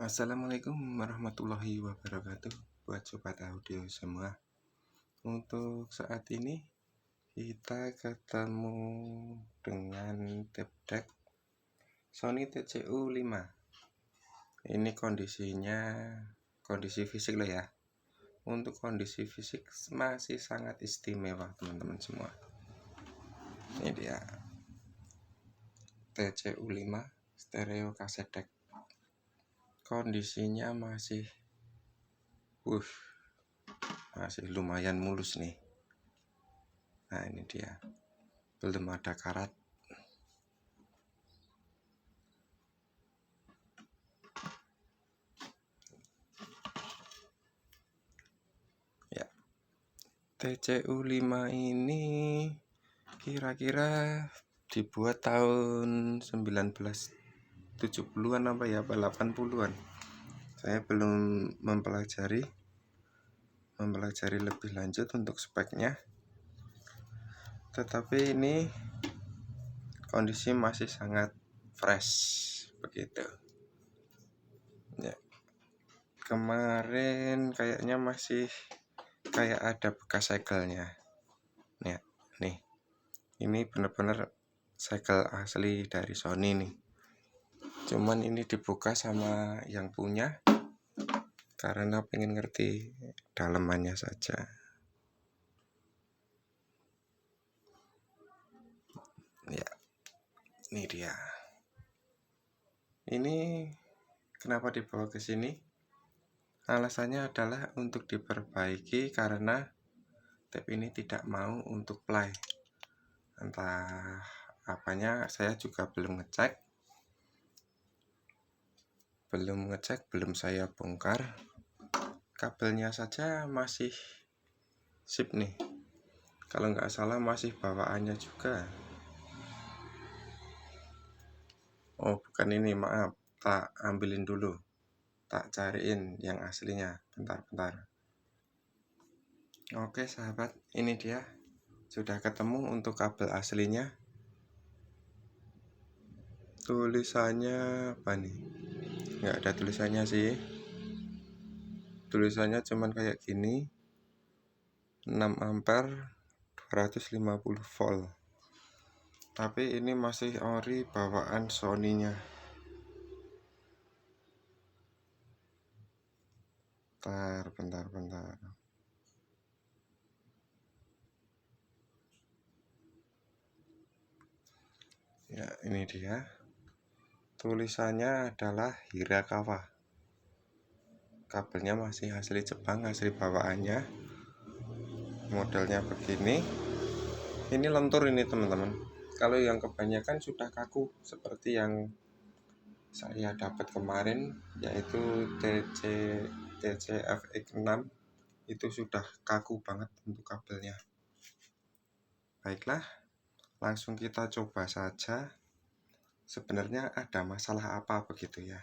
Assalamualaikum warahmatullahi wabarakatuh buat sobat audio semua. Untuk saat ini kita ketemu dengan tape deck Sony TCU5. Ini kondisinya kondisi fisik loh ya. Untuk kondisi fisik masih sangat istimewa teman-teman semua. Ini dia TCU5 stereo cassette deck. Kondisinya masih lumayan mulus nih. Nah ini dia, belum ada karat. Ya, TCU5 ini kira-kira dibuat tahun 1970-an apa ya, 80-an. Saya belum mempelajari lebih lanjut untuk speknya, tetapi ini kondisi masih sangat fresh begitu ya. Kemarin kayaknya masih kayak ada bekas segelnya ya. Nih, ini bener-bener segel asli dari Sony nih, cuman ini dibuka sama yang punya karena pengen ngerti dalemannya saja. Ya, ini dia. Ini kenapa dibawa ke sini? Alasannya adalah untuk diperbaiki karena tape ini tidak mau untuk play. Entah apanya, saya juga belum ngecek, belum saya bongkar. Kabelnya saja masih sip nih. Kalau nggak salah masih bawaannya juga. Oh bukan ini, maaf, tak ambilin dulu, tak cariin yang aslinya. Bentar. Oke sahabat, ini dia, sudah ketemu untuk kabel aslinya. Tulisannya apa nih? Nggak ada tulisannya sih. Tulisannya cuman kayak gini, 6 ampere 250 volt. Tapi ini masih ori bawaan Sony-nya. Bentar. Ya, ini dia. Tulisannya adalah Hirakawa. Kabelnya masih asli Jepang, asli bawaannya. Modelnya begini. Ini lentur ini teman-teman. Kalau yang kebanyakan sudah kaku seperti yang saya dapat kemarin, yaitu TCFX6. Itu sudah kaku banget untuk kabelnya. Baiklah, langsung kita coba saja. Sebenarnya ada masalah apa begitu ya.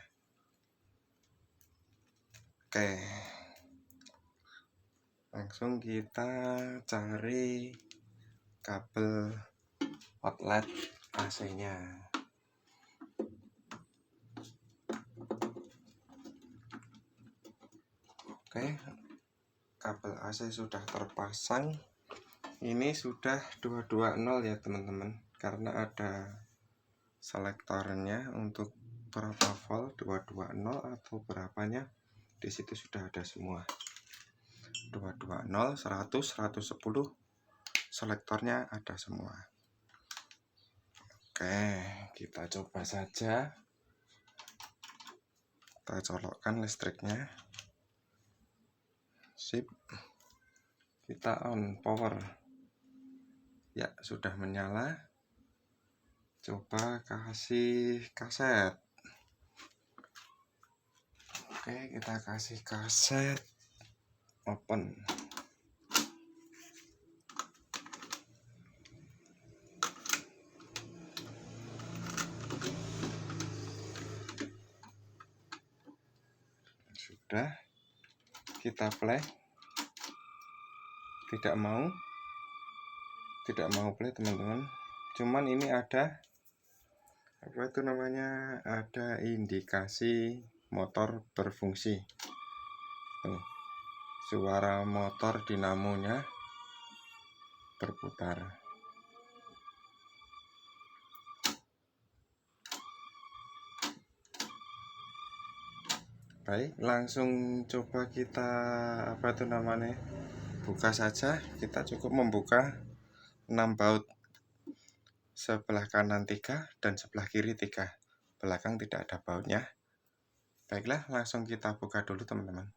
Oke, langsung kita cari kabel outlet AC-nya. Oke, kabel AC sudah terpasang. Ini sudah 220 ya teman-teman, karena ada selektornya untuk berapa volt, 220 atau berapanya. Di situ sudah ada semua. 220, 100, 110, selektornya ada semua. Oke, kita coba saja. Kita colokkan listriknya. Sip. Kita on power. Ya, sudah menyala. Coba kasih kaset. Oke, kita kasih kaset. Open. Sudah. Kita play. Tidak mau play teman-teman. Cuman ini ada apa itu namanya? Ada indikasi motor berfungsi. Tuh, suara motor dinamonya berputar. Baik, langsung coba kita buka saja. Kita cukup membuka 6 baut, sebelah kanan 3 dan sebelah kiri 3, belakang tidak ada bautnya. Baiklah, langsung kita buka dulu teman-teman.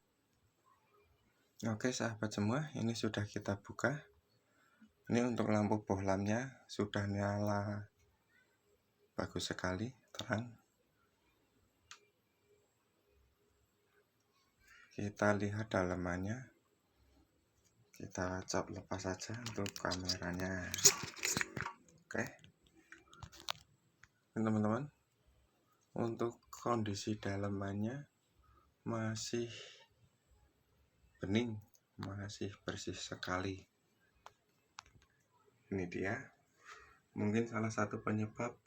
Oke sahabat semua, ini sudah kita buka. Ini untuk lampu bohlamnya sudah nyala bagus sekali, terang. Kita lihat dalamannya. Kita cap lepas saja untuk kameranya. Oke teman-teman, untuk kondisi dalamannya masih bening, masih bersih sekali. Ini dia, mungkin salah satu penyebab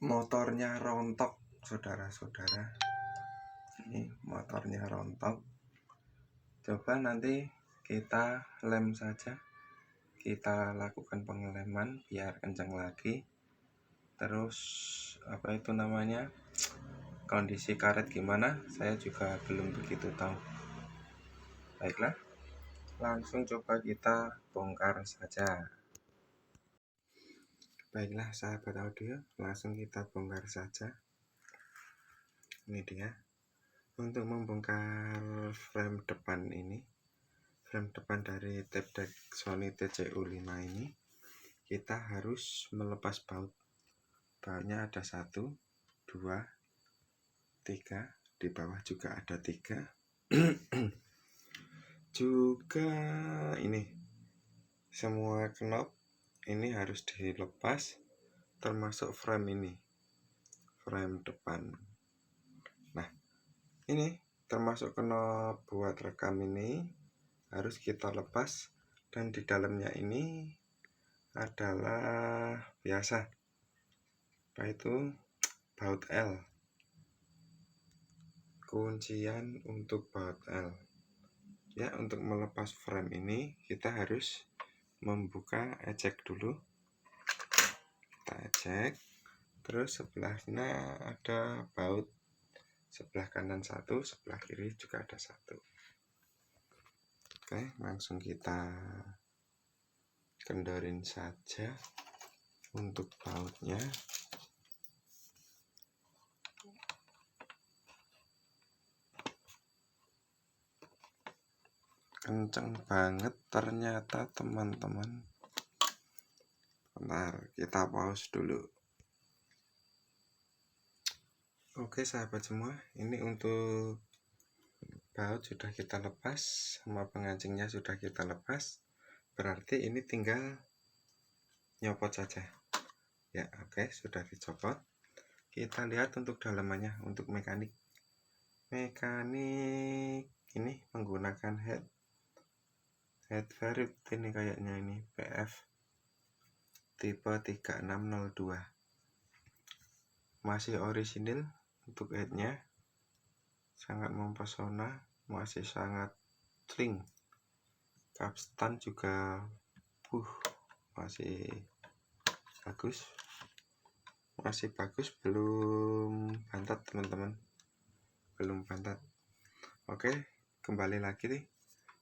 motornya rontok, saudara-saudara. Ini motornya rontok. Coba nanti kita lem saja, kita lakukan pengeleman biar kencang lagi. Terus kondisi karet gimana, saya juga belum begitu tahu. Baiklah, langsung coba kita bongkar saja. Baiklah sahabat audio, langsung kita bongkar saja. Ini dia. Untuk membongkar frame depan ini, frame depan dari tape deck Sony TCU5 ini, kita harus melepas baut. Bautnya ada 1, 2, 3, di bawah juga ada 3. Juga ini semua knop ini harus dilepas, termasuk frame ini, frame depan. Nah, ini termasuk knop buat rekam ini harus kita lepas, dan di dalamnya ini adalah biasa, yaitu baut L, kuncian untuk baut L. Ya, untuk melepas frame ini kita harus membuka ejek dulu. Kita ejek, terus sebelahnya ada baut, sebelah kanan 1, sebelah kiri juga ada 1. Oke, langsung kita kendorin saja untuk bautnya. Kenceng banget ternyata teman-teman. Bentar, kita pause dulu. Oke sahabat semua, ini untuk baut sudah kita lepas, sama pengancingnya sudah kita lepas. Berarti ini tinggal nyopot saja. Ya, oke, sudah dicopot. Kita lihat untuk dalamannya, untuk mekanik. Mekanik ini menggunakan head variant ini, kayaknya ini PF tipe 3602. Masih orisinil untuk headnya, sangat mempesona, masih sangat sling. Capstan juga masih bagus, belum bantat teman-teman, belum bantat. Oke, kembali lagi nih.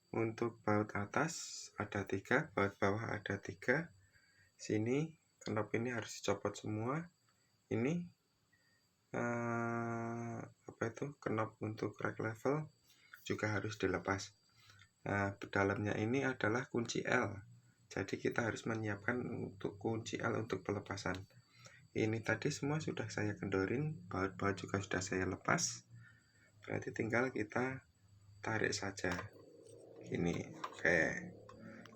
Untuk baut atas ada 3, baut bawah ada 3. Sini knop ini harus dicopot semua. Ini knop untuk rack level juga harus dilepas. Nah, dalamnya ini adalah kunci L, jadi kita harus menyiapkan untuk kunci L untuk pelepasan. Ini tadi semua sudah saya kendorin, baut-baut juga sudah saya lepas, berarti tinggal kita tarik saja ini. Oke,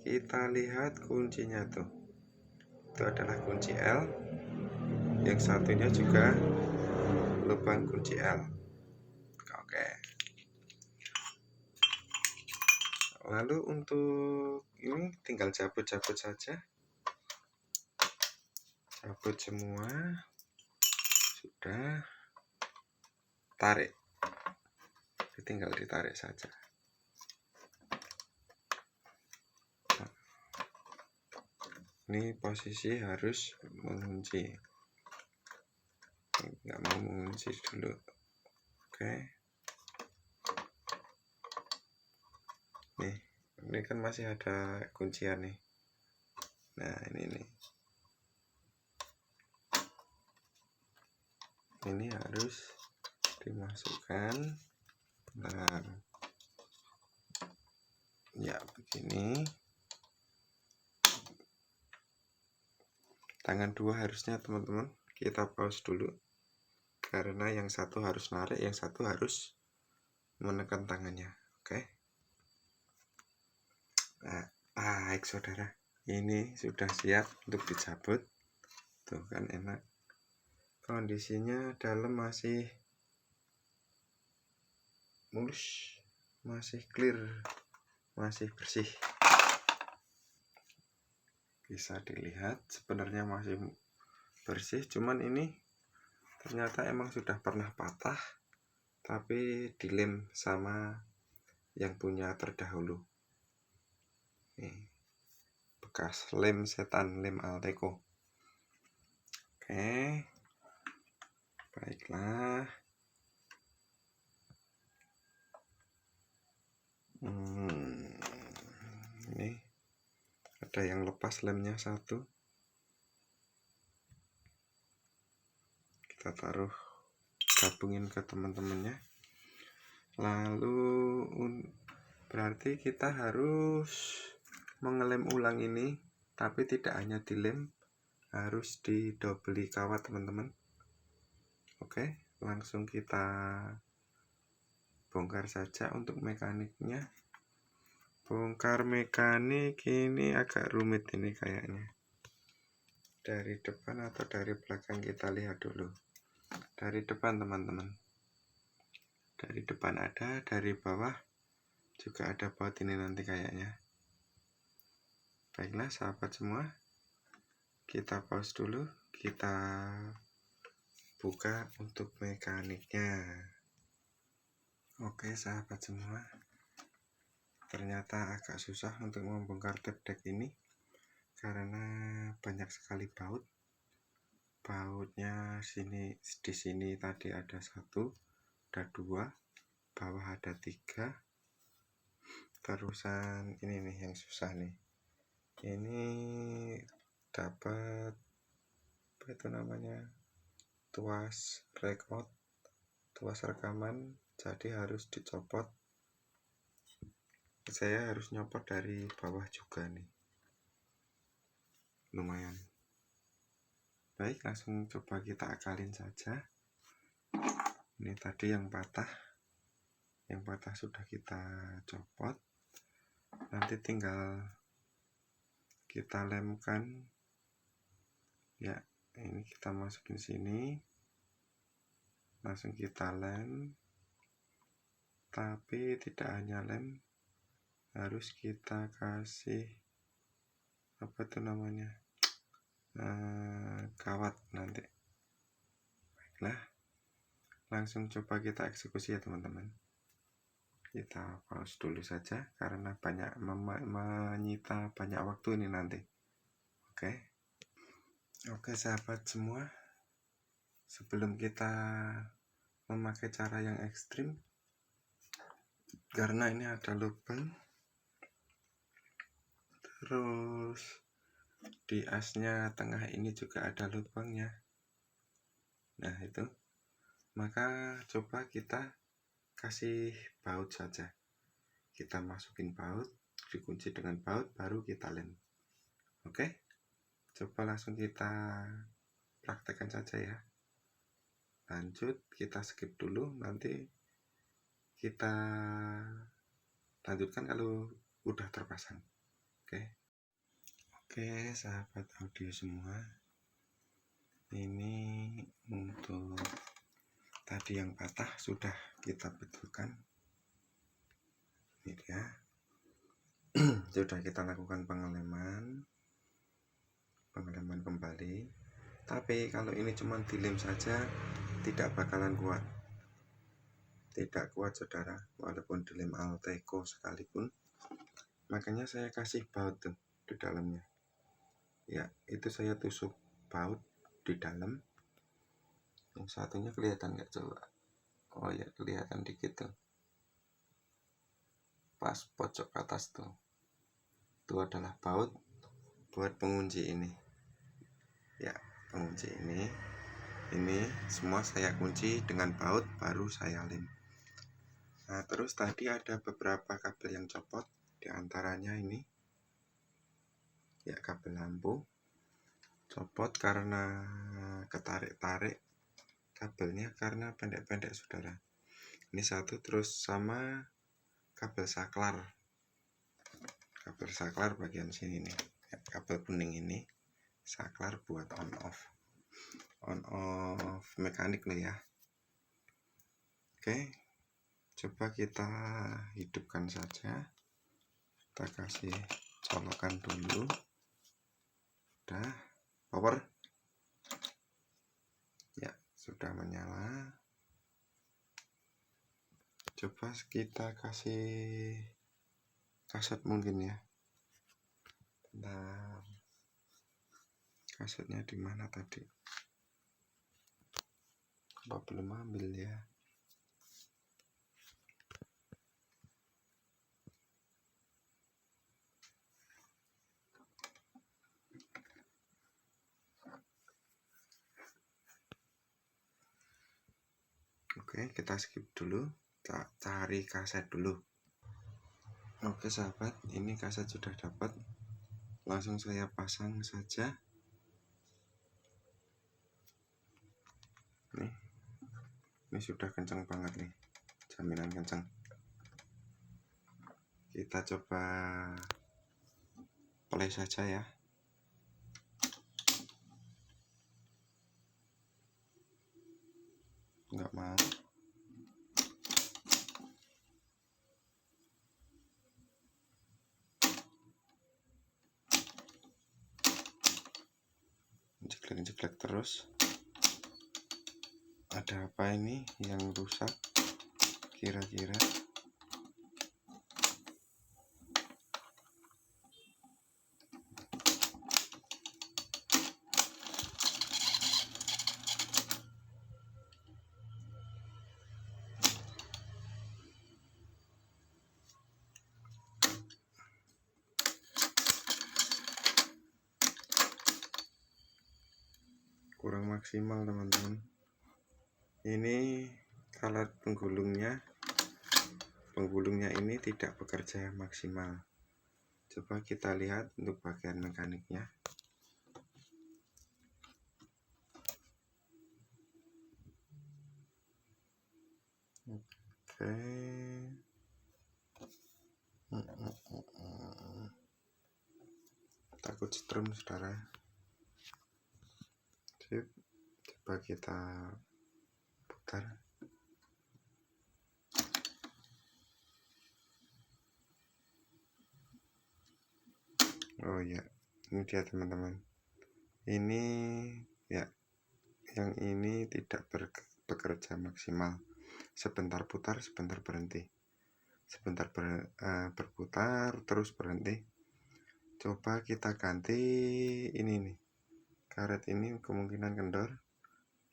kita lihat kuncinya tuh, itu adalah kunci L, yang satunya juga lubang kunci L. Oke, lalu untuk ini tinggal cabut-cabut saja, cabut semua sudah. tarik, tinggal ditarik saja. Ini posisi harus mengunci, nggak mau mengunci dulu. Oke, nih ini kan masih ada kuncian nih. Nah ini harus dimasukkan. Nah ya begini. Tangan dua harusnya teman-teman kita pause dulu, karena yang satu harus narik, yang satu harus menekan tangannya. Oke. Nah, baik saudara, ini sudah siap untuk dicabut. Tuh kan enak. Kondisinya dalam masih mulus, masih clear, masih bersih. Bisa dilihat sebenarnya masih bersih, cuman ini ternyata emang sudah pernah patah, tapi dilem sama yang punya terdahulu. Nih, bekas lem setan, lem Alteco. Oke, baiklah. Ini ada yang lepas lemnya satu. Kita taruh, gabungin ke teman-temannya. Lalu berarti kita harus mengelem ulang ini, tapi tidak hanya dilem, harus didobeli kawat teman-teman. Oke, langsung kita bongkar saja untuk mekaniknya. Bongkar mekanik ini agak rumit ini kayaknya. Dari depan atau dari belakang kita lihat dulu. Dari depan teman-teman. Dari depan ada, dari bawah juga ada baut ini nanti kayaknya. Baiklah sahabat semua, kita pause dulu, kita buka untuk mekaniknya. Oke sahabat semua, ternyata agak susah untuk membongkar tap deck ini karena banyak sekali baut. Bautnya di sini tadi ada 1, ada 2, bawah ada 3. Terusan ini nih yang susah nih. Ini dapat apa itu namanya? Tuas record, tuas rekaman, jadi harus dicopot. Saya harus nyopot dari bawah juga nih. Lumayan. Baik, langsung coba kita akalin saja. Ini tadi yang patah. Yang patah sudah kita copot. Nanti tinggal kita lemkan. Ya, ini kita masukin sini. Langsung kita lem. Tapi tidak hanya lem, harus kita kasih apa itu namanya? Kawat nanti. Baiklah, langsung coba kita eksekusi ya teman-teman. Kita pause dulu saja karena banyak menyita banyak waktu ini nanti. Oke sahabat semua, sebelum kita memakai cara yang ekstrim, karena ini ada lubang, terus di asnya tengah ini juga ada lubangnya. Nah itu, maka coba kita kasih baut saja. Kita masukin baut, dikunci dengan baut, baru kita lem. Oke, coba langsung kita praktekkan saja ya. Lanjut, kita skip dulu, nanti kita lanjutkan kalau udah terpasang. Oke sahabat audio semua, ini untuk tadi yang patah sudah kita betulkan. Ini dia. Sudah kita lakukan pengeleman kembali. Tapi kalau ini cuma dilem saja tidak bakalan kuat. tidak kuat saudara, walaupun dilem Alteco sekalipun. Makanya saya kasih baut tuh di dalamnya. Ya, itu saya tusuk baut di dalam. Yang satunya kelihatan nggak coba? Oh ya, kelihatan dikit tuh. Pas pojok atas tuh. Itu adalah baut buat pengunci ini. Ya, pengunci ini. Ini semua saya kunci dengan baut, baru saya lem. Nah, terus tadi ada beberapa kabel yang copot, diantaranya ini. Ya, kabel lampu copot karena ketarik-tarik kabelnya karena pendek-pendek saudara. Ini satu, terus sama kabel saklar bagian sini nih ya, kabel kuning ini saklar buat on off mekanik loh ya. Oke, coba kita hidupkan saja, kita kasih colokan dulu. Udah power ya, sudah menyala. Coba kita kasih kaset mungkin ya. Bentar, kasetnya di mana tadi? Apa belum ambil ya? Oke, kita skip dulu, cari kaset dulu. Oke sahabat, ini kaset sudah dapat. Langsung saya pasang saja. Ini sudah kencang banget nih, jaminan kencang. Kita coba play saja ya. Nggak mau. Jeklek-jeklek terus. Ada apa ini yang rusak kira-kira? Kurang maksimal teman-teman. Ini karet penggulungnya ini tidak bekerja maksimal. Coba kita lihat untuk bagian mekaniknya. Oke. Takut strum saudara. Sip. Coba kita putar. Oh ya, ini dia teman-teman. Ini ya, yang ini tidak bekerja maksimal. Sebentar putar, sebentar berhenti. Sebentar berputar, terus berhenti. Coba kita ganti ini nih. Karet ini kemungkinan kendor.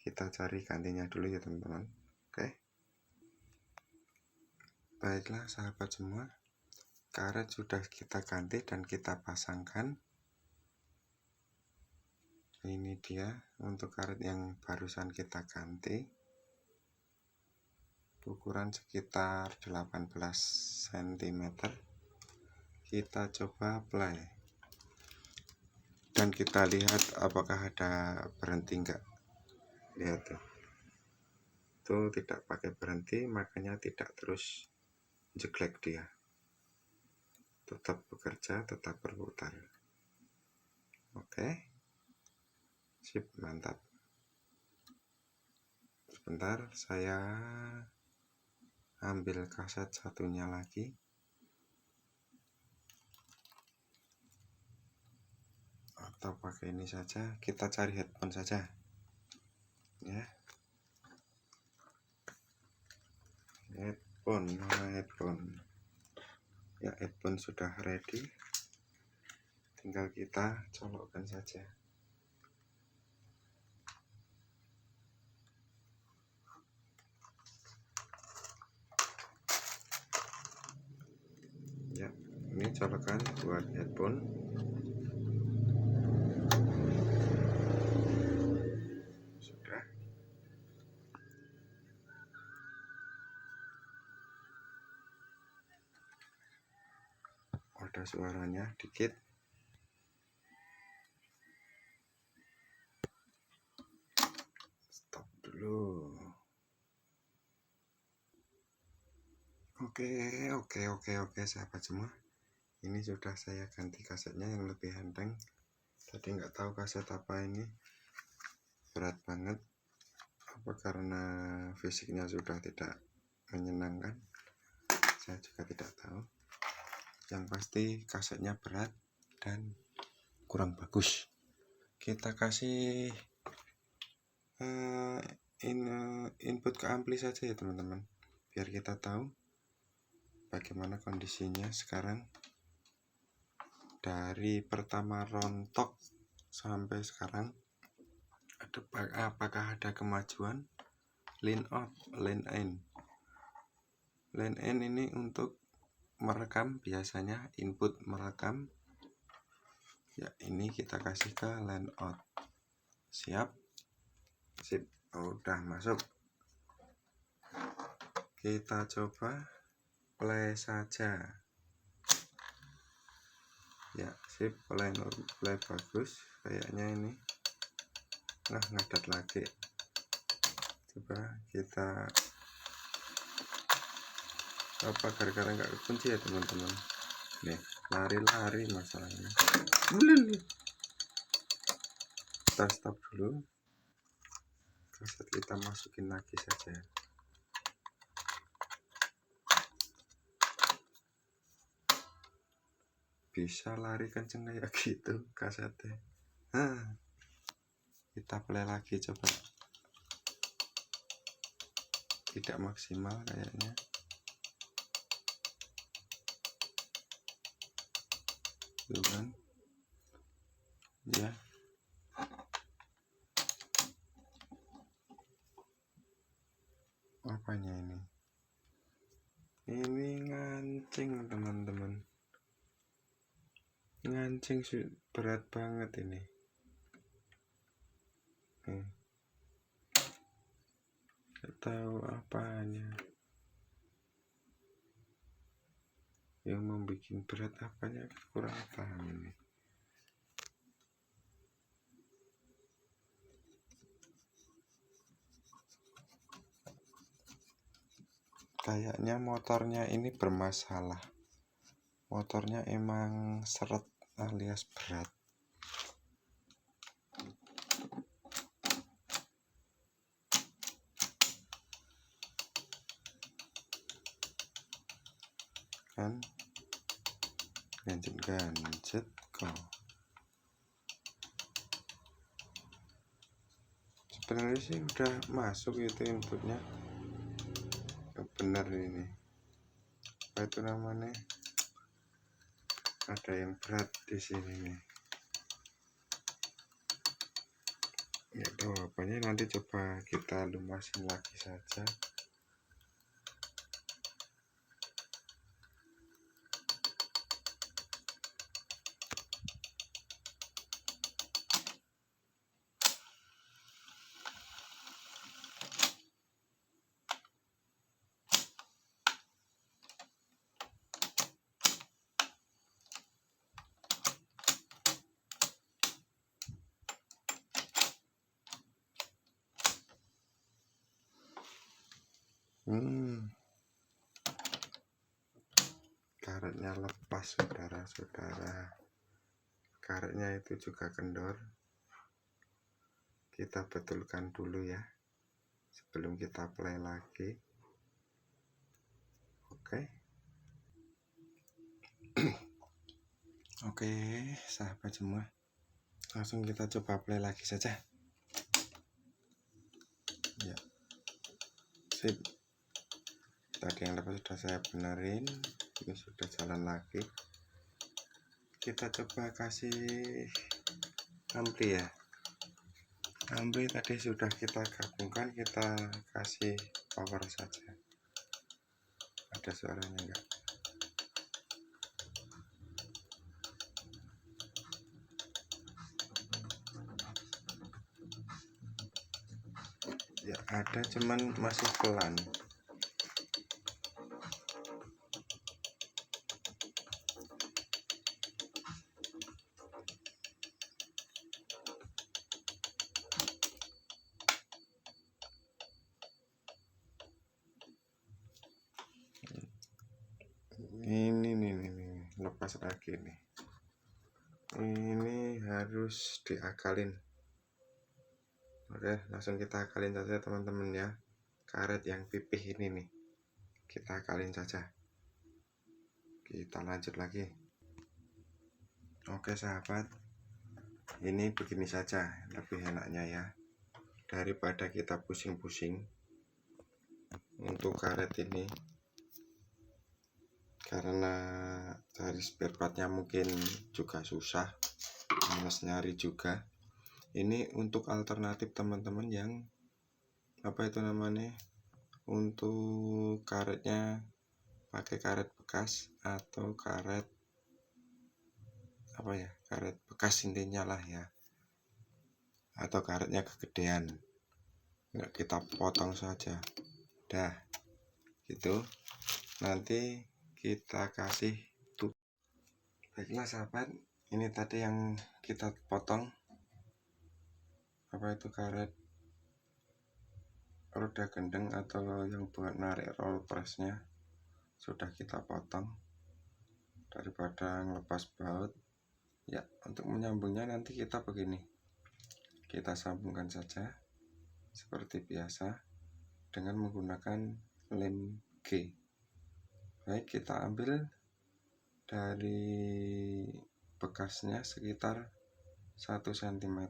Kita cari gantinya dulu ya teman-teman. Oke. Baiklah sahabat semua. Karet sudah kita ganti dan kita pasangkan. Ini dia untuk karet yang barusan kita ganti. Ukuran sekitar 18 cm. Kita coba play. Dan kita lihat apakah ada berhenti enggak. Lihat tuh. Itu tidak pakai berhenti, makanya tidak terus jeklek dia. Tetap bekerja, tetap berputar. Oke. Sip, mantap. Sebentar, saya ambil kaset satunya lagi. Atau pakai ini saja, kita cari headphone saja. Ya. headphone. Ya, headphone sudah ready, tinggal kita colokkan saja. Ya, ini colokan buat headphone. Sudah. Ada suaranya dikit. Stop dulu. Oke, sahabat semua. Ini sudah saya ganti kasetnya yang lebih enteng. Tadi nggak tahu kaset apa ini, berat banget. Apa karena fisiknya sudah tidak menyenangkan? Saya juga tidak tahu. Yang pasti kasetnya berat dan kurang bagus. Kita kasih input ke ampli saja ya teman-teman, biar kita tahu bagaimana kondisinya sekarang dari pertama rontok sampai sekarang. Apakah ada kemajuan? Line out, line in. Line in ini untuk merekam, biasanya input merekam. Ya, ini kita kasih ke line out. Siap. Sip. Udah masuk. Kita coba play saja. Ya, sip. Play bagus. Kayaknya ini. Nah, ngadat lagi. Coba kita gara-gara nggak kekunci ya teman-teman. Nih, lari-lari masalahnya. Kita stop dulu. Kaset kita masukin lagi saja. Bisa lari kenceng kayak gitu kasetnya. Kita play lagi coba. Tidak maksimal kayaknya. Tuh kan. Ya. Apanya ini? Ini ngancing teman-teman. Ngancing berat banget ini. Gak tahu apanya. Yang membuat berat apanya, kurang paham ini. Kayaknya motornya ini bermasalah. Motornya emang seret alias berat. Kan ganjet kok. Sebenarnya sih udah masuk itu inputnya. Benar ini. Apa itu namanya? Ada yang berat di sini nih. Ya tahu apanya, nanti coba kita lumasin lagi saja. Karetnya lepas saudara-saudara. Karetnya itu juga kendor. Kita betulkan dulu ya sebelum kita play lagi. Oke. Oke, sahabat semua. Langsung kita coba play lagi saja. Ya. Sip. Kita tadi yang lepas sudah saya benerin, ini sudah jalan lagi. Kita coba kasih ampli ya. Ampli tadi sudah kita gabungkan, kita kasih power saja. Ada suaranya enggak? Ya ada, cuman masih pelan. Ini nih lepas lagi nih. Ini harus diakalin. Oke, langsung kita akalin saja teman-teman ya. Karet yang pipih ini nih, kita akalin saja. Kita lanjut lagi. Oke sahabat, ini begini saja lebih enaknya ya, daripada kita pusing-pusing untuk karet ini, karena cari spare partnya mungkin juga susah, males nyari juga. Ini untuk alternatif teman-teman yang apa itu namanya, untuk karetnya pakai karet bekas atau karet apa ya, karet bekas intinya lah ya, atau karetnya kegedean, nggak, kita potong saja dah gitu. Nanti kita kasih tuh. Baiklah sahabat, ini tadi yang kita potong, apa itu, karet roda gendeng atau yang buat narik roll pressnya sudah kita potong. Daripada ngelepas baut ya, untuk menyambungnya nanti kita begini, kita sambungkan saja seperti biasa dengan menggunakan lem G. Baik, kita ambil dari bekasnya sekitar 1 cm.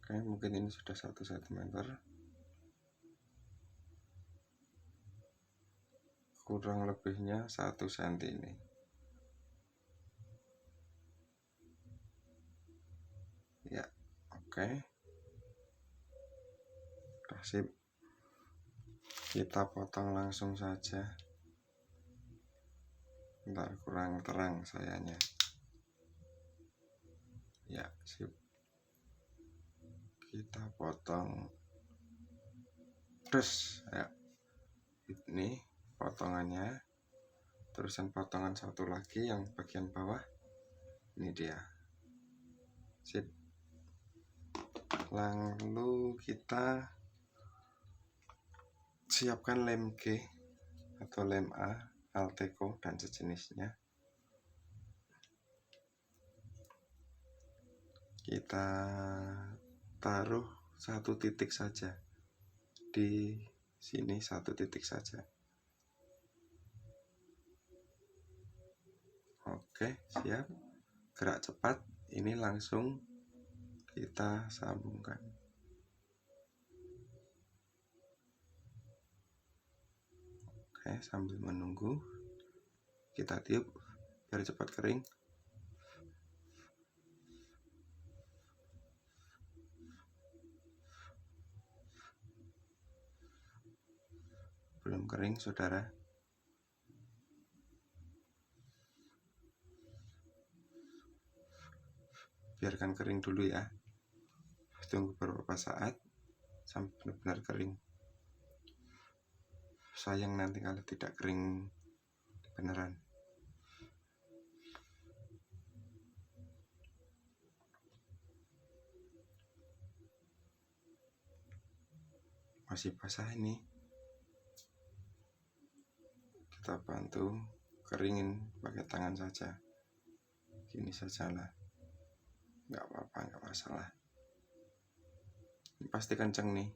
Oke, mungkin ini sudah 1 cm, kurang lebihnya 1 cm ini ya. Oke, sip, kita potong langsung saja. Bentar, kurang terang sayanya ya. Sip, kita potong terus ya. Ini potongannya, terusan potongan satu lagi yang bagian bawah, ini dia. Sip, lalu kita siapkan lem G atau lem A, Alteco dan sejenisnya. Kita taruh 1 titik saja di sini, 1 titik saja. Oke, siap. Gerak cepat, ini langsung kita sambungkan. Oke, sambil menunggu kita tiup biar cepat kering. Belum kering saudara. Biarkan kering dulu ya, tunggu beberapa saat sampai benar-benar kering. Sayang nanti kalau tidak kering beneran. Masih basah ini, kita bantu keringin pakai tangan saja, gini sajalah, nggak apa-apa, nggak masalah. Ini pasti kenceng nih,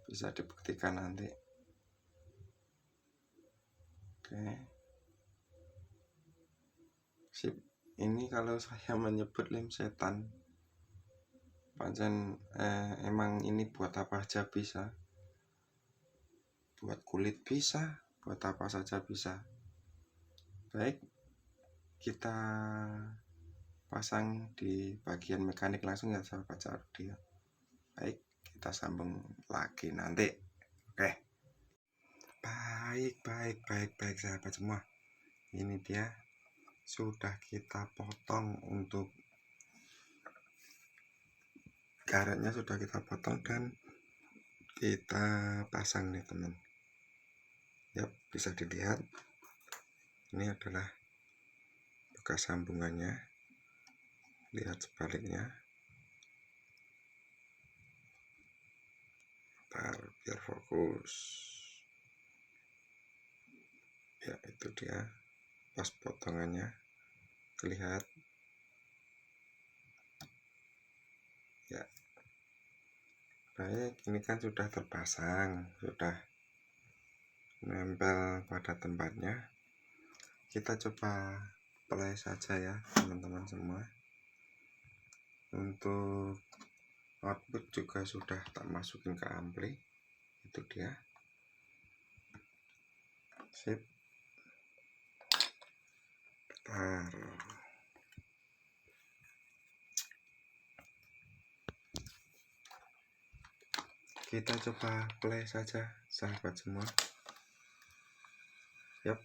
bisa dibuktikan nanti. Oke, sip. Ini kalau saya menyebut lem setan, pancen emang ini buat apa aja bisa. buat kulit bisa, buat apa saja bisa. Baik, kita pasang di bagian mekanik langsung ya sahabat audio. Baik, kita sambung lagi nanti. Oke. Baik sahabat semua. Ini dia sudah kita potong, untuk karetnya sudah kita potong dan kita pasang nih teman. Yap, bisa dilihat ini adalah bekas sambungannya. Lihat sebaliknya, biar fokus. Ya, itu dia pas potongannya, terlihat ya. Baik, ini kan sudah terpasang, sudah nempel pada tempatnya. Kita coba play saja ya teman-teman semua. Untuk output juga sudah tak masukin ke ampli. Itu dia. Sip. Kita coba play saja sahabat semua. Yap,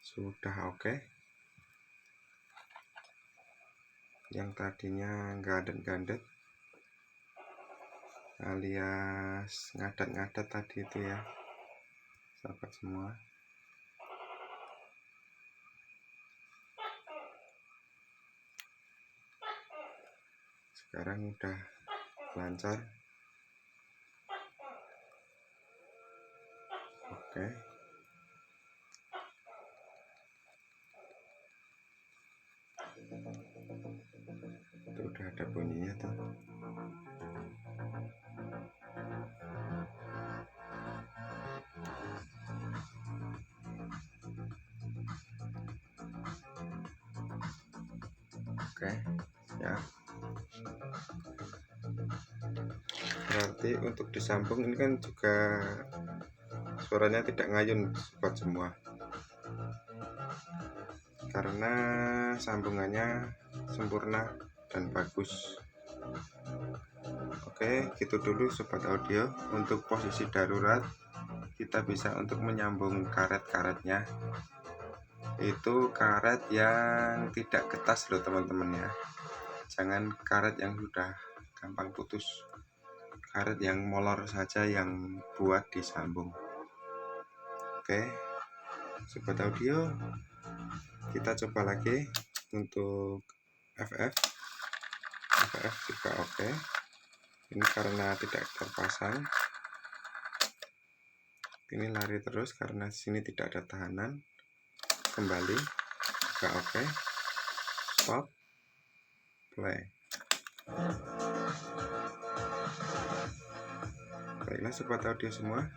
sudah oke. Yang tadinya gadet-gadet alias ngadat-ngadat tadi itu ya sahabat semua, sekarang udah lancar. Oke. Itu udah ada bunyinya tuh. Oke, ya. Berarti untuk disambung ini kan juga suaranya tidak ngayun sobat semua, karena sambungannya sempurna dan bagus. Oke, gitu dulu sobat audio. Untuk posisi darurat, kita bisa untuk menyambung karet-karetnya. Itu karet yang tidak ketas loh teman-teman ya. Jangan karet yang sudah gampang putus. Karet yang molor saja yang buat disambung. Oke, sobat audio, kita coba lagi untuk FF juga oke. Ini karena tidak terpasang, ini lari terus karena sini tidak ada tahanan. Kembali juga oke. Stop, play. Baiklah sobat audio semua,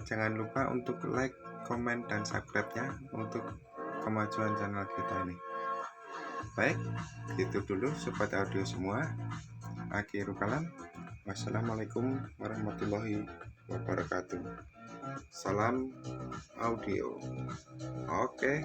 jangan lupa untuk like, komen, dan subscribe-nya untuk kemajuan channel kita ini. Baik, itu dulu sobat audio semua. Akhirul kalam, wassalamualaikum warahmatullahi wabarakatuh. Salam audio. Oke.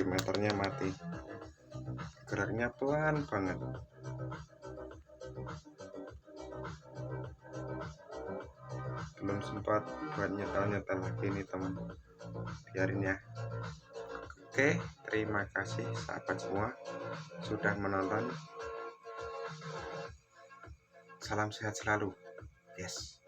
Meternya mati, geraknya pelan banget. Belum sempat buat nyetel lagi nih teman, biarin ya. Oke, terima kasih sahabat semua sudah menonton. Salam sehat selalu. Yes.